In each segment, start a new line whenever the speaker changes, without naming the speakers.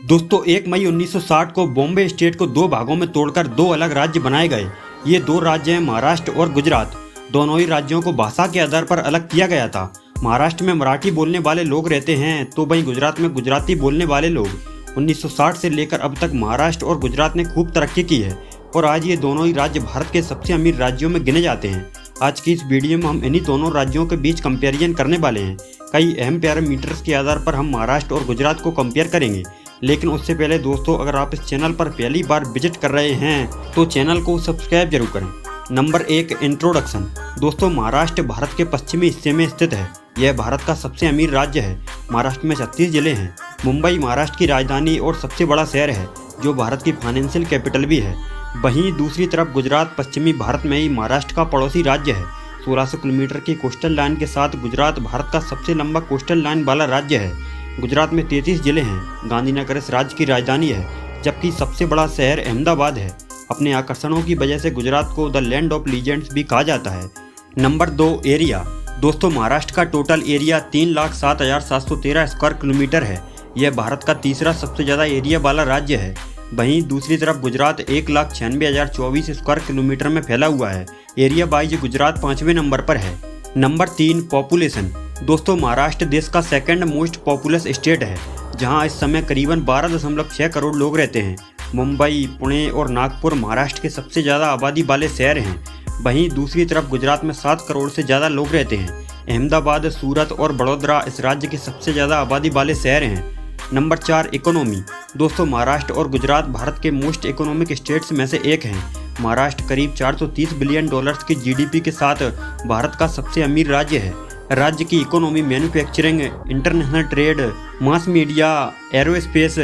दोस्तों 1 मई 1960 को बॉम्बे स्टेट को दो भागों में तोड़कर दो अलग राज्य बनाए गए। ये दो राज्य हैं महाराष्ट्र और गुजरात। दोनों ही राज्यों को भाषा के आधार पर अलग किया गया था। महाराष्ट्र में मराठी बोलने वाले लोग रहते हैं तो वहीं गुजरात में गुजराती बोलने वाले लोग। 1960 से लेकर अब तक महाराष्ट्र और गुजरात ने खूब तरक्की की है और आज ये दोनों ही राज्य भारत के सबसे अमीर राज्यों में गिने जाते हैं। आज की इस वीडियो में हम इन्हीं दोनों राज्यों के बीच कंपेरिजन करने वाले हैं। कई अहम पैरामीटर्स के आधार पर हम महाराष्ट्र और गुजरात को कंपेयर करेंगे, लेकिन उससे पहले दोस्तों अगर आप इस चैनल पर पहली बार विजिट कर रहे हैं तो चैनल को सब्सक्राइब जरूर करें। Number 1, introduction. दोस्तों महाराष्ट्र भारत के पश्चिमी हिस्से में स्थित है। यह भारत का सबसे अमीर राज्य है। महाराष्ट्र में 36 जिले हैं। मुंबई महाराष्ट्र की राजधानी और सबसे बड़ा शहर है जो भारत की फाइनेंशियल कैपिटल भी है। वहीं दूसरी तरफ गुजरात पश्चिमी भारत में ही महाराष्ट्र का पड़ोसी राज्य है। 1600 किलोमीटर की कोस्टल लाइन के साथ गुजरात भारत का सबसे लंबा कोस्टल लाइन वाला राज्य है। गुजरात में 33 जिले हैं। गांधीनगर इस राज्य की राजधानी है, जबकि सबसे बड़ा शहर अहमदाबाद है। अपने आकर्षणों की वजह से गुजरात को द लैंड ऑफ लीजेंड्स भी कहा जाता है। Number 2, area. दोस्तों महाराष्ट्र का टोटल एरिया 3,07,713 स्क्वायर किलोमीटर है। यह भारत का तीसरा सबसे ज़्यादा एरिया वाला राज्य है। वहीं दूसरी तरफ गुजरात 1,96,024 स्क्वायर किलोमीटर में फैला हुआ है। एरिया वाइज गुजरात 5वें नंबर पर है। Number 3, population. दोस्तों महाराष्ट्र देश का सेकंड मोस्ट पॉपुलस स्टेट है, जहां इस समय करीबन 12.6 करोड़ लोग रहते हैं। मुंबई, पुणे और नागपुर महाराष्ट्र के सबसे ज़्यादा आबादी वाले शहर हैं। वहीं दूसरी तरफ गुजरात में 7 करोड़ से ज़्यादा लोग रहते हैं। अहमदाबाद, सूरत और बड़ौदा इस राज्य के सबसे ज़्यादा आबादी वाले शहर हैं। Number 4, economy. दोस्तों महाराष्ट्र और गुजरात भारत के मोस्ट इकोनॉमिक स्टेट्स में से एक हैं। महाराष्ट्र करीब 430 बिलियन डॉलर्स की जीडीपी के साथ भारत का सबसे अमीर राज्य है। राज्य की economy manufacturing, international trade, mass media, aerospace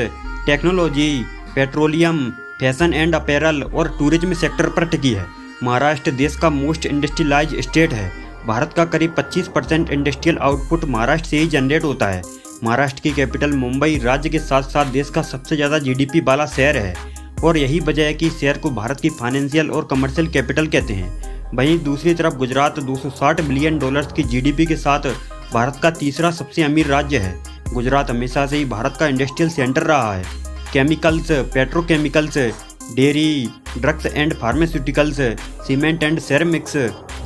technology, petroleum, fashion and apparel और टूरिज्म सेक्टर पर टिकी है। महाराष्ट्र देश का मोस्ट इंडस्ट्रियलाइज स्टेट है। भारत का करीब 25% इंडस्ट्रियल आउटपुट महाराष्ट्र से ही जनरेट होता है। महाराष्ट्र की कैपिटल मुंबई राज्य के साथ साथ देश का सबसे ज़्यादा जीडीपी वाला शहर है और यही वजह है कि इस शहर को भारत की फाइनेंशियल और कमर्शियल कैपिटल कहते हैं। वहीं दूसरी तरफ गुजरात 260 बिलियन डॉलर्स की जीडीपी के साथ भारत का तीसरा सबसे अमीर राज्य है। गुजरात हमेशा से ही भारत का इंडस्ट्रियल सेंटर रहा है। Chemicals, petrochemicals, dairy, drugs and pharmaceuticals, cement and ceramics,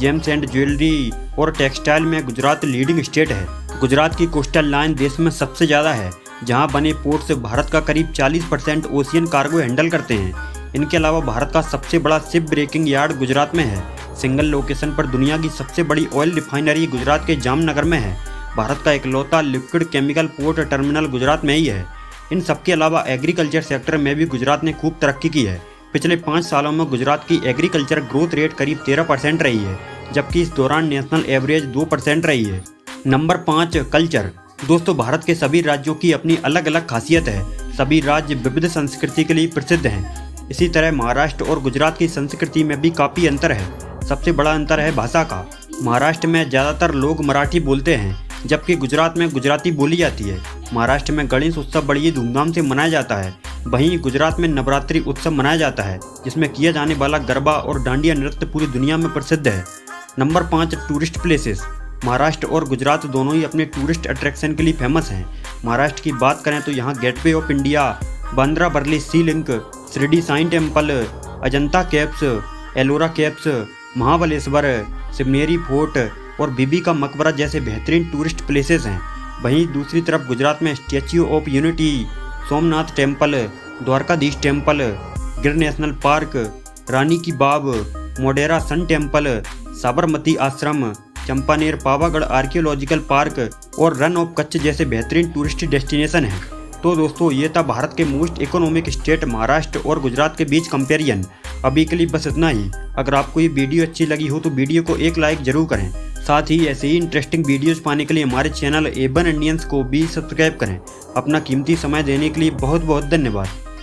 James and jewellery और टेक्सटाइल में गुजरात लीडिंग स्टेट है। गुजरात की कोस्टल लाइन देश में सबसे ज़्यादा है, जहां बने पोर्ट्स भारत का करीब 40% ओशियन कार्गो हैंडल करते हैं। इनके अलावा भारत का सबसे बड़ा शिप ब्रेकिंग यार्ड गुजरात में है। सिंगल लोकेशन पर दुनिया की सबसे बड़ी ऑयल रिफाइनरी गुजरात के जामनगर में है। भारत का इकलौता liquid chemical port terminal Gujarat में ही है। इन सबके अलावा एग्रीकल्चर सेक्टर में भी गुजरात ने खूब तरक्की की है। पिछले 5 सालों में गुजरात की एग्रीकल्चर ग्रोथ रेट करीब 13% रही है, जबकि इस दौरान नेशनल एवरेज 2% रही है। Number 5, culture. दोस्तों भारत के सभी राज्यों की अपनी अलग अलग खासियत है। सभी राज्य विविध संस्कृति के लिए प्रसिद्ध हैं। इसी तरह महाराष्ट्र और गुजरात की संस्कृति में भी काफ़ी अंतर है। सबसे बड़ा अंतर है भाषा का। महाराष्ट्र में ज़्यादातर लोग मराठी बोलते हैं, जबकि गुजरात में गुजराती बोली जाती है। महाराष्ट्र में गणेश उत्सव बड़ी धूमधाम से मनाया जाता है। वहीं गुजरात में नवरात्रि उत्सव मनाया जाता है, जिसमें किया जाने वाला गरबा और डांडिया नृत्य पूरी दुनिया में प्रसिद्ध है। Number 5, tourist places. महाराष्ट्र और गुजरात दोनों ही अपने टूरिस्ट अट्रैक्शन के लिए फेमस हैं। महाराष्ट्र की बात करें तो यहाँ Gateway of India, Bandra Worli sea link, Shirdi Sai temple, Ajanta caves, Ellora caves, Mahabaleshwar, Shivneri fort और बीबी का मकबरा जैसे बेहतरीन टूरिस्ट प्लेसेस हैं। वहीं दूसरी तरफ गुजरात में statue of unity, Somnath temple, Dwarkadhish temple, गिर नेशनल पार्क, रानी की बाग, मोढेरा सन टेम्पल, साबरमती आश्रम, चंपानेर पावागढ़ आर्कियोलॉजिकल पार्क और रन ऑफ कच्छ जैसे बेहतरीन टूरिस्ट डेस्टिनेशन हैं। तो दोस्तों ये था भारत के मोस्ट इकोनॉमिक स्टेट महाराष्ट्र और गुजरात के बीच कंपेरिजन। अभी के लिए बस इतना ही। अगर आपको ये वीडियो अच्छी लगी हो तो वीडियो को एक लाइक जरूर करें। साथ ही ऐसे ही इंटरेस्टिंग वीडियोस पाने के लिए हमारे चैनल A1 इंडियंस को भी सब्सक्राइब करें। अपना कीमती समय देने के लिए बहुत बहुत धन्यवाद।